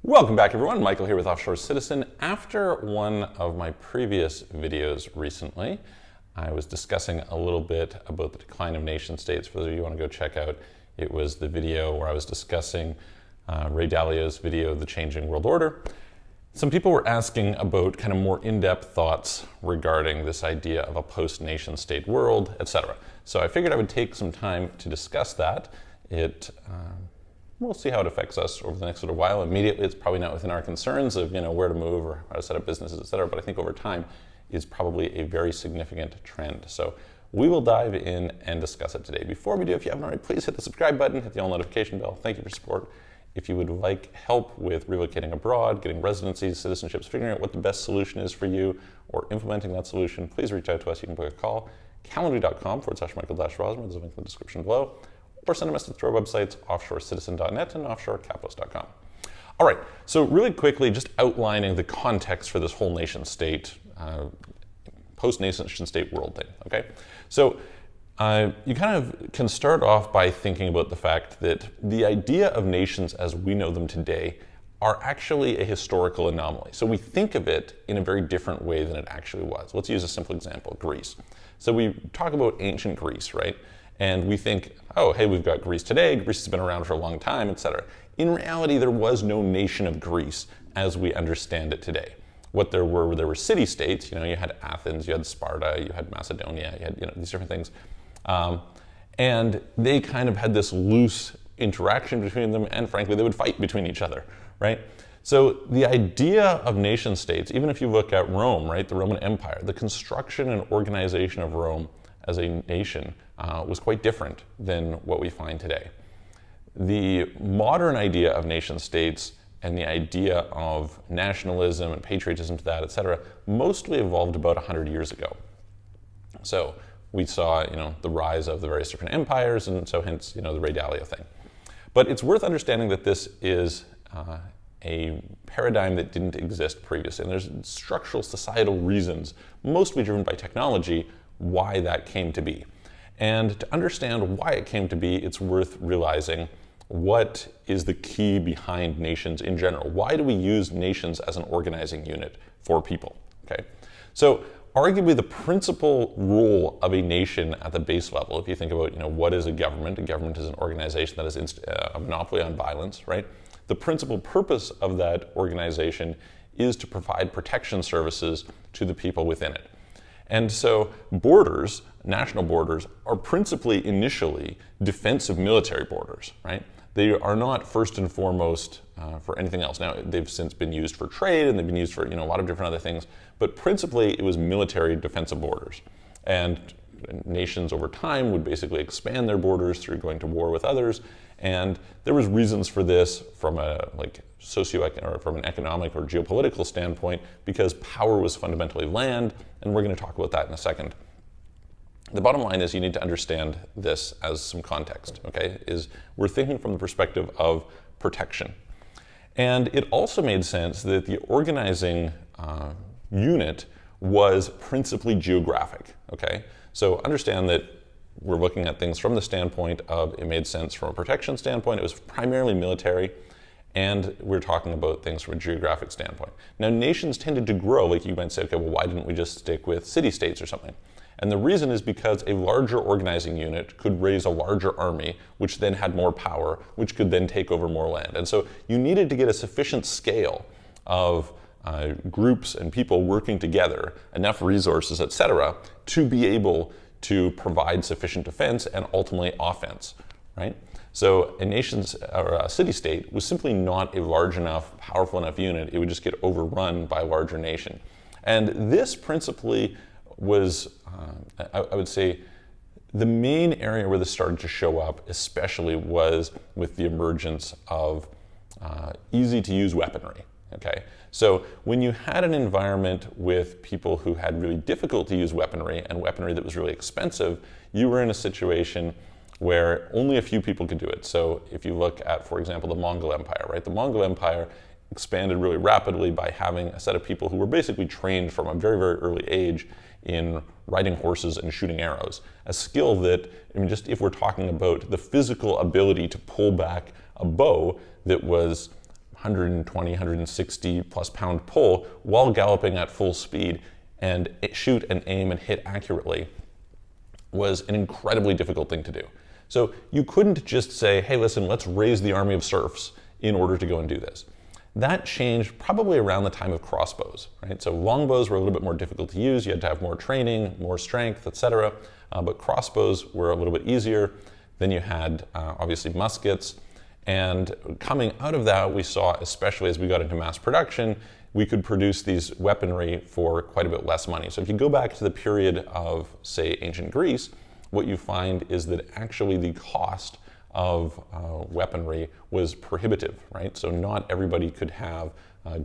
Welcome back, everyone. Michael here with Offshore Citizen. After one of my previous videos recently, I was discussing a little bit about the decline of nation states. For those of you who want to go check out, it was the video where I was discussing Ray Dalio's video, The Changing World Order. Some people were asking about kind of more in-depth thoughts regarding this idea of a post-nation state world, etc. So I figured I would take some time to discuss that. We'll see how it affects us over the next little while. Immediately, it's probably not within our concerns of where to move or how to set up businesses, etc. But I think over time is probably a very significant trend. So we will dive in and discuss it today. Before we do, if you haven't already, please hit the subscribe button, hit the all notification bell. Thank you for your support. If you would like help with relocating abroad, getting residencies, citizenships, figuring out what the best solution is for you, or implementing that solution, please reach out to us. You can book a call, calendly.com/Michael-Rosmer. There's a link in the description below. Or send a message through our websites, offshorecitizen.net and offshorecapitalist.com. All right, so really quickly, just outlining the context for this whole nation state, post-nation state world thing, okay? So you kind of can start off by thinking about the fact that the idea of nations as we know them today are actually a historical anomaly. So we think of it in a very different way than it actually was. Let's use a simple example, Greece. So we talk about ancient Greece, right? And we think, oh, hey, we've got Greece today. Greece has been around for a long time, etc. In reality, there was no nation of Greece as we understand it today. What there were city-states. You had Athens, you had Sparta, you had Macedonia, you had these different things. And they kind of had this loose interaction between them, and frankly, they would fight between each other, right? So the idea of nation states, even if you look at Rome, right, the Roman Empire, the construction and organization of Rome as a nation was quite different than what we find today. The modern idea of nation states and the idea of nationalism and patriotism to that, etc., mostly evolved about 100 years ago. So we saw, the rise of the various different empires, and so hence, the Ray Dalio thing. But it's worth understanding that this is a paradigm that didn't exist previously, and there's structural societal reasons, mostly driven by technology, why that came to be. And to understand why it came to be, it's worth realizing what is the key behind nations in general. Why do we use nations as an organizing unit for people? Okay, so arguably the principal role of a nation at the base level, if you think about what is a government is an organization that is a monopoly on violence, right? The principal purpose of that organization is to provide protection services to the people within it. And so borders, national borders, are principally initially defensive military borders, right? They are not first and foremost for anything else. Now, they've since been used for trade and they've been used for a lot of different other things, but principally it was military defensive borders. And nations over time would basically expand their borders through going to war with others. And there was reasons for this from a or from an economic or geopolitical standpoint, because power was fundamentally land, and we're going to talk about that in a second. The bottom line is you need to understand this as some context, okay? We're thinking from the perspective of protection. And it also made sense that the organizing unit was principally geographic, okay? So understand that we're looking at things from the standpoint of it made sense from a protection standpoint. It was primarily military, and we're talking about things from a geographic standpoint. Now, nations tended to grow. Like you might say, okay, well, why didn't we just stick with city-states or something? And the reason is because a larger organizing unit could raise a larger army, which then had more power, which could then take over more land. And so you needed to get a sufficient scale of groups and people working together, enough resources, etc., to be able to provide sufficient defense and ultimately offense, right? So a nation's or a city-state was simply not a large enough, powerful enough unit. It would just get overrun by a larger nation. And this principally was, I would say, the main area where this started to show up, especially, was with the emergence of easy-to-use weaponry, okay? So when you had an environment with people who had really difficult to use weaponry and weaponry that was really expensive, you were in a situation where only a few people could do it. So if you look at, for example, the Mongol Empire, right? The Mongol Empire expanded really rapidly by having a set of people who were basically trained from a very, very early age in riding horses and shooting arrows. A skill that, just if we're talking about the physical ability to pull back a bow that was 120, 160 plus pound pull while galloping at full speed and shoot and aim and hit accurately was an incredibly difficult thing to do. So you couldn't just say, hey, listen, let's raise the army of serfs in order to go and do this. That changed probably around the time of crossbows, right? So longbows were a little bit more difficult to use. You had to have more training, more strength, etc. But crossbows were a little bit easier. Then you had obviously muskets. And coming out of that, we saw, especially as we got into mass production, we could produce these weaponry for quite a bit less money. So if you go back to the period of, say, ancient Greece, what you find is that actually the cost of weaponry was prohibitive, right? So not everybody could have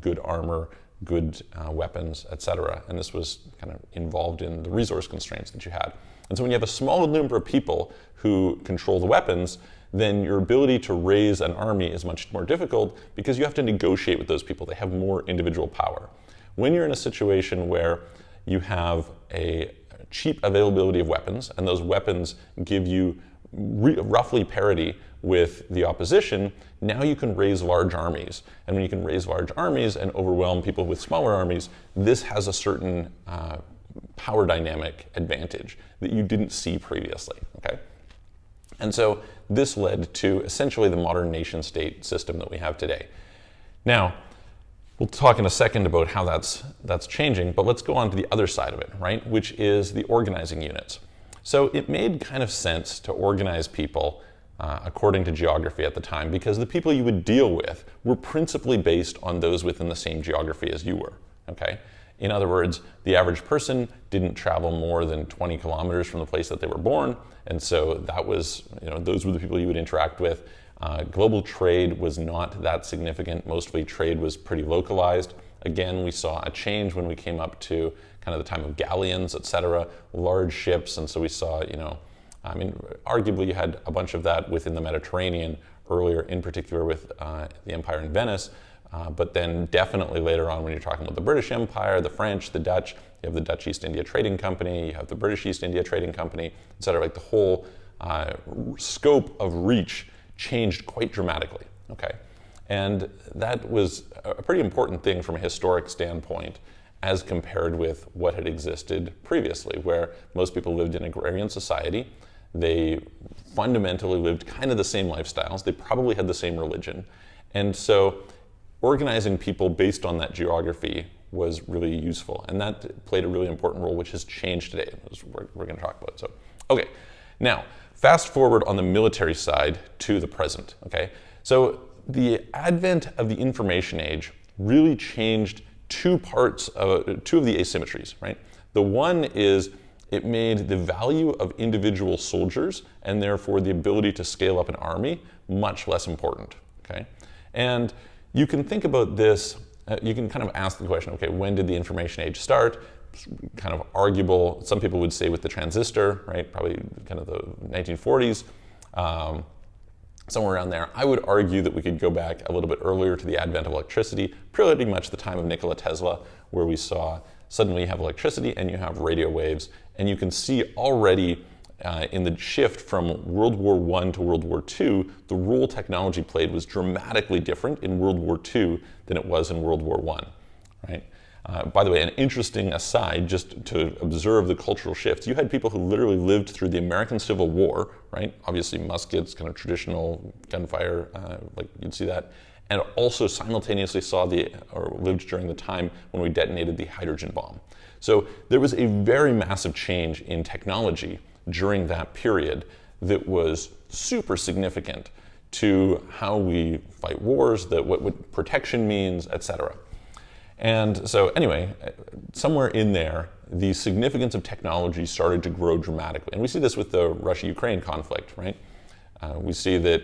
good armor, good weapons, etc. And this was kind of involved in the resource constraints that you had. And so when you have a small number of people who control the weapons, then your ability to raise an army is much more difficult because you have to negotiate with those people. They have more individual power. When you're in a situation where you have a cheap availability of weapons, and those weapons give you roughly parity with the opposition, now you can raise large armies. And when you can raise large armies and overwhelm people with smaller armies, this has a certain power dynamic advantage that you didn't see previously, okay? And so this led to essentially the modern nation state system that we have today. Now, we'll talk in a second about how that's changing, but let's go on to the other side of it, right? Which is the organizing units. So it made kind of sense to organize people according to geography at the time because the people you would deal with were principally based on those within the same geography as you were, okay? In other words, the average person didn't travel more than 20 kilometers from the place that they were born, and so that was, those were the people you would interact with. Global trade was not that significant. Mostly trade was pretty localized. Again, we saw a change when we came up to kind of the time of galleons, etc., large ships, and so we saw, arguably you had a bunch of that within the Mediterranean earlier, in particular with the empire in Venice, but then definitely later on when you're talking about the British Empire, the French, the Dutch, you have the Dutch East India Trading Company, you have the British East India Trading Company, etc. Like the whole scope of reach changed quite dramatically, okay? And that was a pretty important thing from a historic standpoint as compared with what had existed previously, where most people lived in agrarian society. They fundamentally lived kind of the same lifestyles. They probably had the same religion. And so organizing people based on that geography was really useful. And that played a really important role, which has changed today, as we're going to talk about. So, okay, now fast forward on the military side to the present, okay? So the advent of the information age really changed two of the asymmetries, right? The one is it made the value of individual soldiers and therefore the ability to scale up an army much less important, okay? And you can think about this, you can kind of ask the question, okay, when did the information age start? It's kind of arguable. Some people would say with the transistor, right? Probably kind of the 1940s, somewhere around there. I would argue that we could go back a little bit earlier to the advent of electricity, pretty much the time of Nikola Tesla, where we saw suddenly you have electricity and you have radio waves, and you can see already in the shift from World War I to World War II, the role technology played was dramatically different in World War II than it was in World War I, right? By the way, an interesting aside, just to observe the cultural shifts, you had people who literally lived through the American Civil War, right? Obviously muskets, kind of traditional gunfire, like you'd see that, and also simultaneously lived during the time when we detonated the hydrogen bomb. So there was a very massive change in technology during that period that was super significant to how we fight wars, what protection means, etc. And so anyway, somewhere in there, the significance of technology started to grow dramatically. And we see this with the Russia-Ukraine conflict, right? We see that,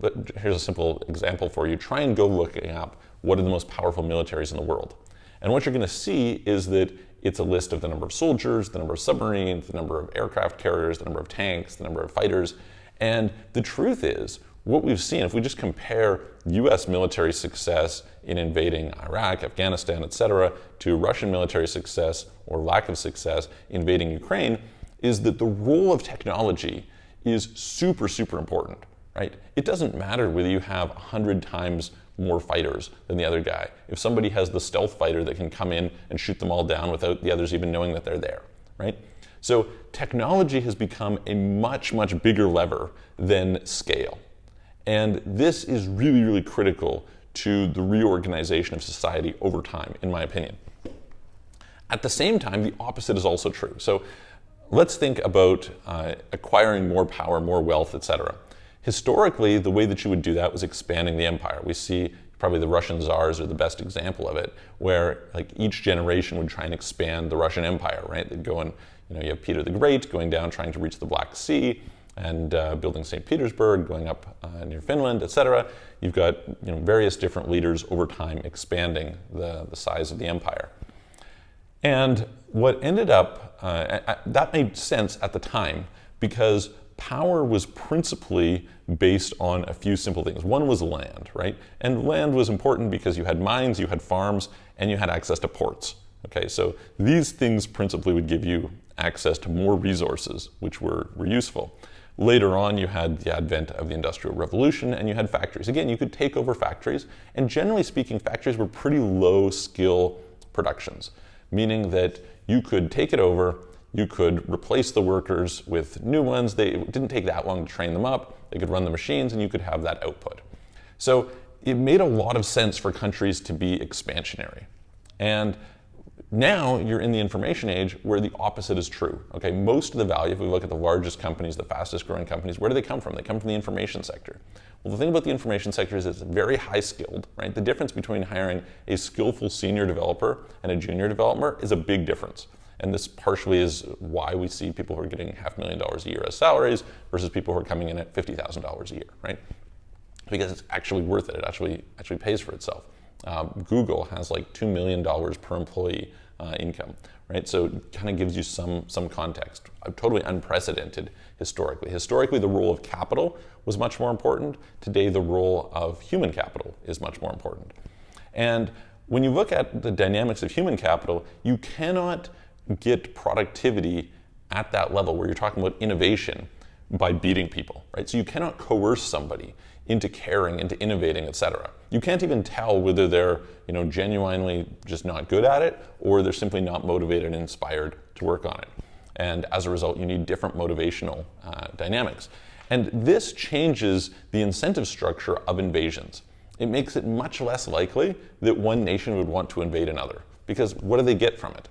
but here's a simple example for you. Try and go looking up what are the most powerful militaries in the world. And what you're gonna see is that it's a list of the number of soldiers, the number of submarines, the number of aircraft carriers, the number of tanks, the number of fighters. And the truth is, what we've seen, if we just compare US military success in invading Iraq, Afghanistan, etc., to Russian military success or lack of success invading Ukraine, is that the role of technology is super, super important, right? It doesn't matter whether you have 100 times more fighters than the other guy, if somebody has the stealth fighter that can come in and shoot them all down without the others even knowing that they're there, right? So technology has become a much, much bigger lever than scale. And this is really, really critical to the reorganization of society over time, in my opinion. At the same time, the opposite is also true. So let's think about acquiring more power, more wealth, etc. Historically, the way that you would do that was expanding the empire. We see probably the Russian czars are the best example of it, where like each generation would try and expand the Russian empire, right? They'd go and, you have Peter the Great going down trying to reach the Black Sea and building St. Petersburg, going up near Finland, etc. You've got various different leaders over time expanding the size of the empire. And what ended up, that made sense at the time because power was principally based on a few simple things. One was land, right? And land was important because you had mines, you had farms, and you had access to ports. Okay, so these things principally would give you access to more resources, which were useful. Later on, you had the advent of the Industrial Revolution, and you had factories. Again, you could take over factories, and generally speaking, factories were pretty low skill productions, meaning that you could take it over, you could replace the workers with new ones. It didn't take that long to train them up. They could run the machines, and you could have that output. So it made a lot of sense for countries to be expansionary. And now you're in the information age where the opposite is true. Okay, most of the value, if we look at the largest companies, the fastest growing companies, where do they come from? They come from the information sector. Well, the thing about the information sector is it's very high skilled, right? The difference between hiring a skillful senior developer and a junior developer is a big difference. And this partially is why we see people who are getting $500,000 a year as salaries versus people who are coming in at $50,000 a year, right? Because it's actually worth it. It actually pays for itself. Google has like $2 million per employee income, right? So it kind of gives you some context. Totally unprecedented historically. Historically, the role of capital was much more important. Today, the role of human capital is much more important. And when you look at the dynamics of human capital, you cannot get productivity at that level where you're talking about innovation by beating people, right? So you cannot coerce somebody into caring, into innovating, etc. You can't even tell whether they're, genuinely just not good at it or they're simply not motivated and inspired to work on it. And as a result, you need different motivational dynamics. And this changes the incentive structure of invasions. It makes it much less likely that one nation would want to invade another because what do they get from it?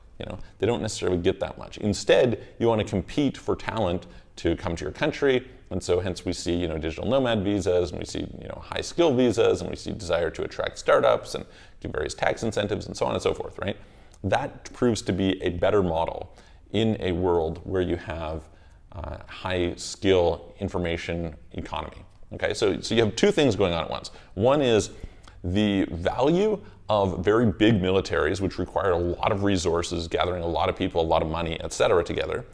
They don't necessarily get that much. Instead, you want to compete for talent to come to your country, and so hence we see digital nomad visas, and we see high skill visas, and we see desire to attract startups and do various tax incentives and so on and so forth, right? That proves to be a better model in a world where you have high skill information economy. Okay, so you have two things going on at once. One is the value of very big militaries, which require a lot of resources, gathering a lot of people, a lot of money, et cetera, together,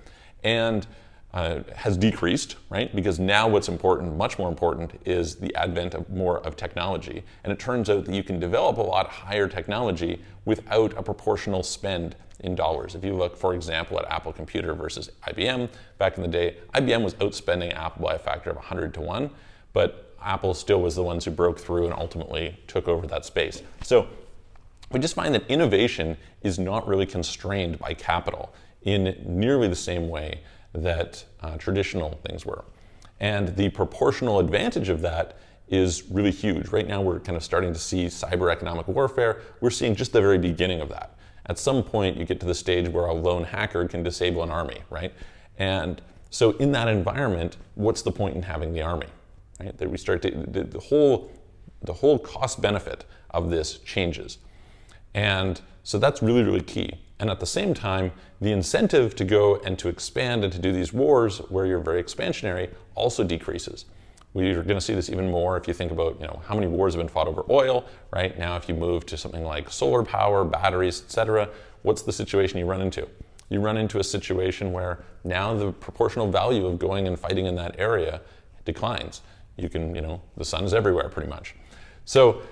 and has decreased, right? Because now what's important, much more important, is the advent of more of technology. And it turns out that you can develop a lot higher technology without a proportional spend in dollars. If you look, for example, at Apple Computer versus IBM, back in the day, IBM was outspending Apple by a factor of 100 to 1, but Apple still was the ones who broke through and ultimately took over that space. So we just find that innovation is not really constrained by capital in nearly the same way that traditional things were. And the proportional advantage of that is really huge. Right now we're kind of starting to see cyber economic warfare. We're seeing just the very beginning of that. At some point you get to the stage where a lone hacker can disable an army, right? And so in that environment, what's the point in having the army? Right? That we start to, the whole cost benefit of this changes. And so that's really, really key. And at the same time, the incentive to go and to expand and to do these wars where you're very expansionary also decreases. We're going to see this even more if you think about how many wars have been fought over oil, right? Now if you move to something like solar power, batteries, etc., what's the situation you run into? You run into a situation where now the proportional value of going and fighting in that area declines. You can, the sun is everywhere pretty much. So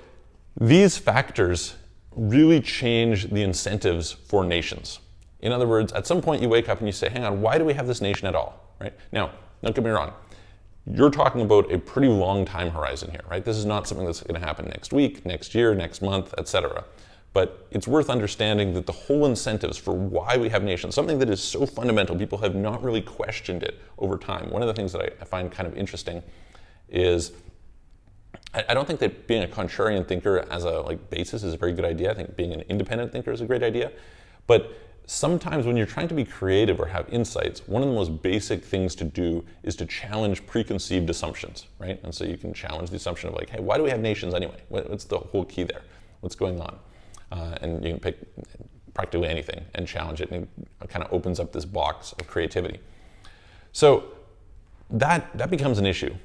these factors really change the incentives for nations. In other words, at some point you wake up and you say, hang on, why do we have this nation at all, right? Now, don't get me wrong. you're talking about a pretty long time horizon here, right? This is not something that's going to happen next week, next year, next month, etc. But it's worth understanding that the whole incentives for why we have nations, something that is so fundamental, people have not really questioned it over time. One of the things that I find kind of interesting is I don't think that being a contrarian thinker as a basis is a very good idea. I think being an independent thinker is a great idea. But sometimes when you're trying to be creative or have insights, one of the most basic things to do is to challenge preconceived assumptions, right? And so you can challenge the assumption of like, hey, why do we have nations anyway? What's the whole key there? What's going on? And you can pick practically anything and challenge it, and it kind of opens up this box of creativity. So that becomes an issue.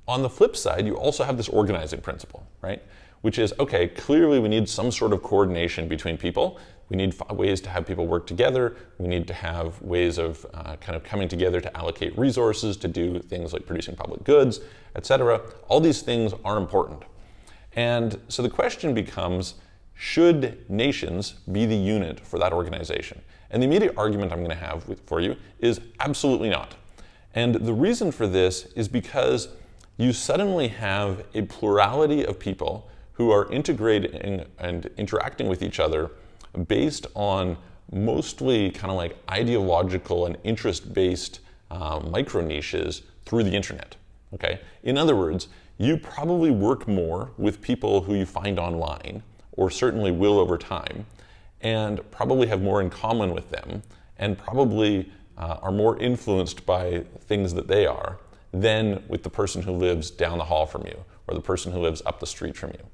On the flip side, you also have this organizing principle, right? Which is, okay, clearly we need some sort of coordination between people. We need ways to have people work together. We need to have ways of kind of coming together to allocate resources, to do things like producing public goods, etc. All these things are important. And so the question becomes, should nations be the unit for that organization? And the immediate argument I'm going to have for you is absolutely not. And the reason for this is because you suddenly have a plurality of people who are integrating and interacting with each other based on mostly kind of like ideological and interest-based micro niches through the internet, okay? In other words, you probably work more with people who you find online, or certainly will over time, and probably have more in common with them, and probably are more influenced by things that they are than with the person who lives down the hall from you, or the person who lives up the street from you.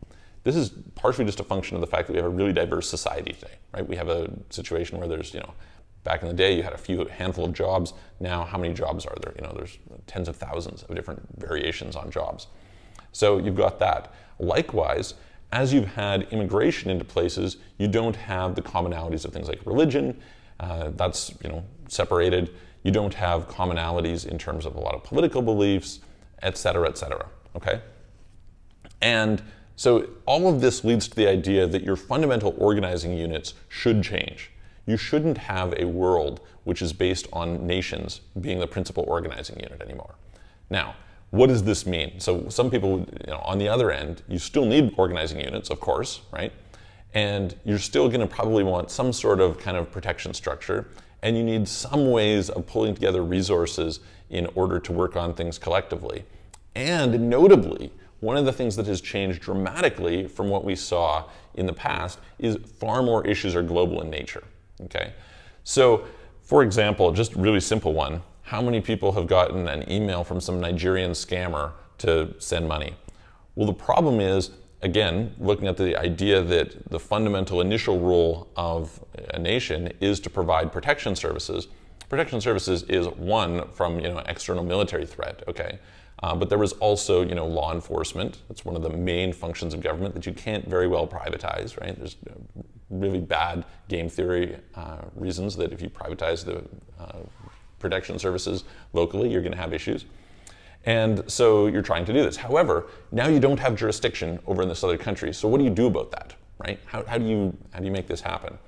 This is partially just a function of the fact that we have a really diverse society today, right? We have a situation where there's, back in the day you had a handful of jobs. Now how many jobs are there? There's tens of thousands of different variations on jobs. So you've got that. Likewise, as you've had immigration into places, you don't have the commonalities of things like religion. That's separated. You don't have commonalities in terms of a lot of political beliefs, et cetera, okay? And so all of this leads to the idea that your fundamental organizing units should change. You shouldn't have a world which is based on nations being the principal organizing unit anymore. Now, what does this mean? So some people, on the other end, you still need organizing units, of course, right? And you're still going to probably want some sort of kind of protection structure, and you need some ways of pulling together resources in order to work on things collectively. And notably, one of the things that has changed dramatically from what we saw in the past is far more issues are global in nature, okay? So, for example, just a really simple one, how many people have gotten an email from some Nigerian scammer to send money? Well, the problem is, again, looking at the idea that the fundamental initial role of a nation is to provide protection services. Protection services is one from external military threat, okay? But there was also law enforcement. That's one of the main functions of government that you can't very well privatize, right? There's really bad game theory reasons that if you privatize the protection services locally, you're going to have issues. And so you're trying to do this. However, now you don't have jurisdiction over in this other country. So what do you do about that, right? How do you make this happen?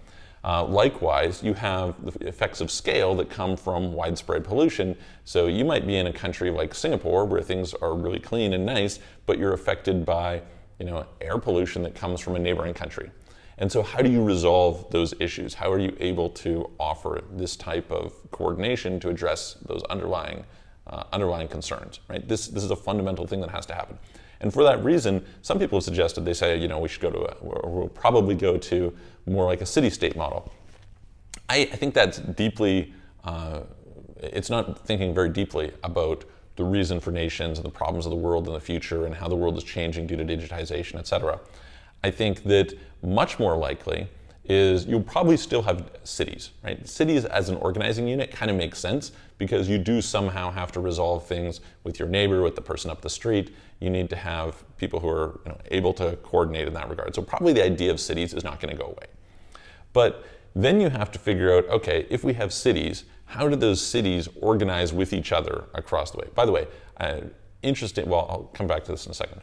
Likewise, you have the effects of scale that come from widespread pollution. So you might be in a country like Singapore where things are really clean and nice, but you're affected by air pollution that comes from a neighboring country. And so how do you resolve those issues? How are you able to offer this type of coordination to address those underlying concerns, right? This is a fundamental thing that has to happen. And for that reason, some people have suggested, they say, we should we'll probably go to more like a city-state model. I think that's deeply, it's not thinking very deeply about the reason for nations and the problems of the world in the future and how the world is changing due to digitization, et cetera. I think that much more likely is you'll probably still have cities, right? Cities as an organizing unit kind of makes sense because you do somehow have to resolve things with your neighbor, with the person up the street. You need to have people who are able to coordinate in that regard. So probably the idea of cities is not going to go away. But then you have to figure out, okay, if we have cities, how do those cities organize with each other across the way? By the way, interesting, well, I'll come back to this in a second.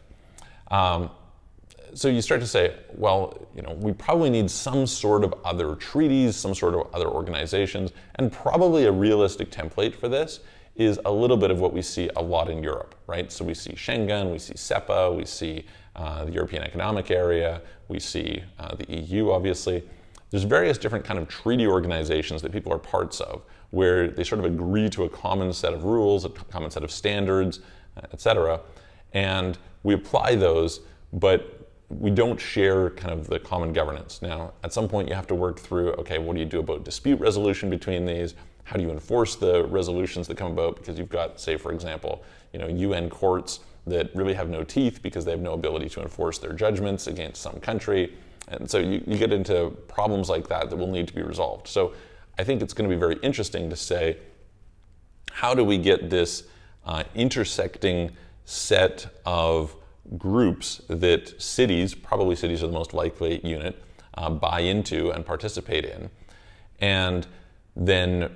So you start to say, well, we probably need some sort of other treaties, some sort of other organizations, and probably a realistic template for this is a little bit of what we see a lot in Europe, right? So we see Schengen, we see SEPA, we see the European Economic Area, we see the EU, obviously. There's various different kind of treaty organizations that people are parts of, where they sort of agree to a common set of rules, a common set of standards, etc. And we apply those, but we don't share kind of the common governance. Now, at some point you have to work through, okay, what do you do about dispute resolution between these? How do you enforce the resolutions that come about? Because you've got, say, for example, UN courts that really have no teeth because they have no ability to enforce their judgments against some country. And so you get into problems like that that will need to be resolved. So I think it's going to be very interesting to say, how do we get this intersecting set of groups that cities, probably cities are the most likely unit, buy into and participate in. And then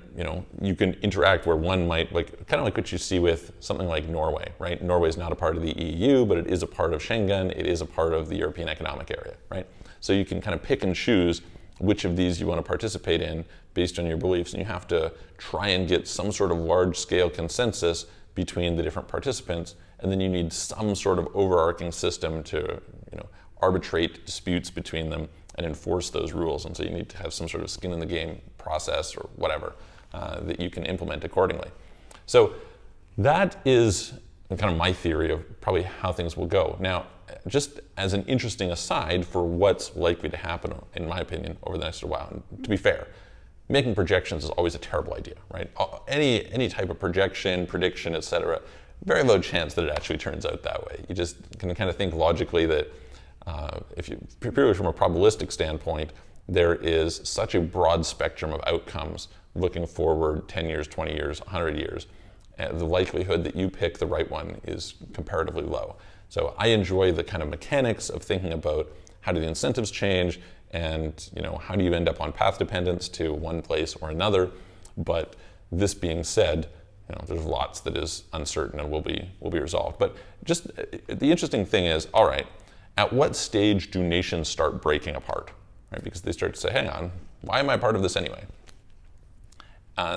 you can interact where one might, kind of like what you see with something like Norway, right? Norway is not a part of the EU, but it is a part of Schengen, it is a part of the European Economic Area, right? So you can kind of pick and choose which of these you want to participate in based on your beliefs, and you have to try and get some sort of large-scale consensus between the different participants, and then you need some sort of overarching system to arbitrate disputes between them and enforce those rules. And so you need to have some sort of skin in the game process or whatever that you can implement accordingly. So that is kind of my theory of probably how things will go. Now, just as an interesting aside for what's likely to happen, in my opinion, over the next while, and to be fair, making projections is always a terrible idea, right? Any type of projection, prediction, etc., very low chance that it actually turns out that way. You just can kind of think logically that if you, purely from a probabilistic standpoint, there is such a broad spectrum of outcomes looking forward 10 years, 20 years, 100 years, and the likelihood that you pick the right one is comparatively low. So I enjoy the kind of mechanics of thinking about how do the incentives change and how do you end up on path dependence to one place or another. But this being said, there's lots that is uncertain and will be resolved. But just the interesting thing is, all right, at what stage do nations start breaking apart? Right? Because they start to say, hang on, why am I part of this anyway?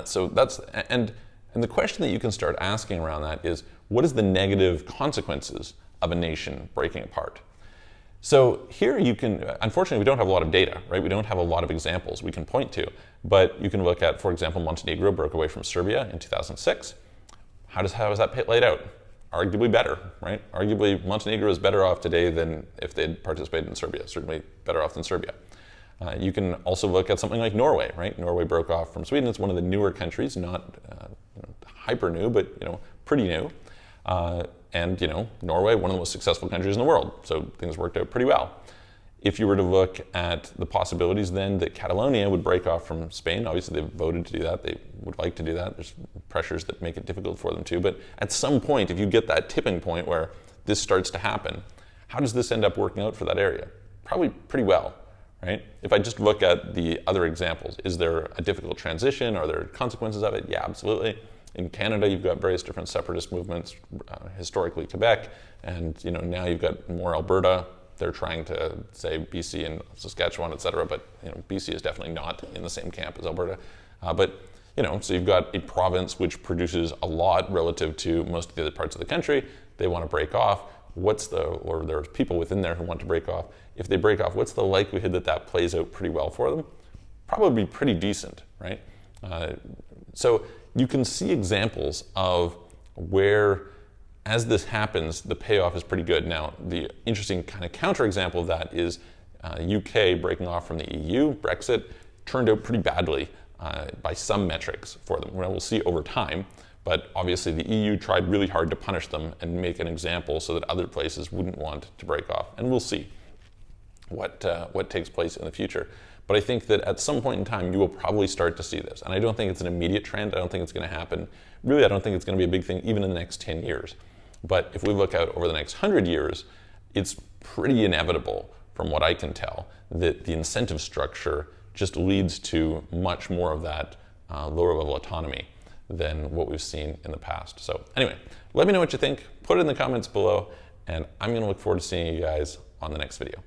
So that's, and the question that you can start asking around that is, what is the negative consequences of a nation breaking apart? So here you can, unfortunately, we don't have a lot of data, right? We don't have a lot of examples we can point to, but you can look at, for example, Montenegro broke away from Serbia in 2006. How is that played out? Arguably better, right? Arguably, Montenegro is better off today than if they'd participated in Serbia, certainly better off than Serbia. You can also look at something like Norway, right? Norway broke off from Sweden. It's one of the newer countries, not hyper new, but pretty new. And Norway, one of the most successful countries in the world, so things worked out pretty well. If you were to look at the possibilities then that Catalonia would break off from Spain, obviously they've voted to do that, they would like to do that, there's pressures that make it difficult for them to, but at some point, if you get that tipping point where this starts to happen, how does this end up working out for that area? Probably pretty well, right? If I just look at the other examples, is there a difficult transition? Are there consequences of it? Yeah, absolutely. In Canada, you've got various different separatist movements, historically Quebec, and now you've got more Alberta. They're trying to say BC and Saskatchewan, et cetera, but BC is definitely not in the same camp as Alberta. So you've got a province which produces a lot relative to most of the other parts of the country. They want to break off. Or there's people within there who want to break off. If they break off, what's the likelihood that that plays out pretty well for them? Probably pretty decent, right? So you can see examples of where, as this happens, the payoff is pretty good. Now, the interesting kind of counterexample of that is UK breaking off from the EU. Brexit turned out pretty badly by some metrics for them. We'll see over time, but obviously the EU tried really hard to punish them and make an example so that other places wouldn't want to break off. And we'll see what takes place in the future. But I think that at some point in time, you will probably start to see this. And I don't think it's an immediate trend. I don't think it's going to happen. Really, I don't think it's going to be a big thing even in the next 10 years. But if we look out over the next 100 years, it's pretty inevitable, from what I can tell, that the incentive structure just leads to much more of that lower level autonomy than what we've seen in the past. So anyway, let me know what you think. Put it in the comments below, and I'm going to look forward to seeing you guys on the next video.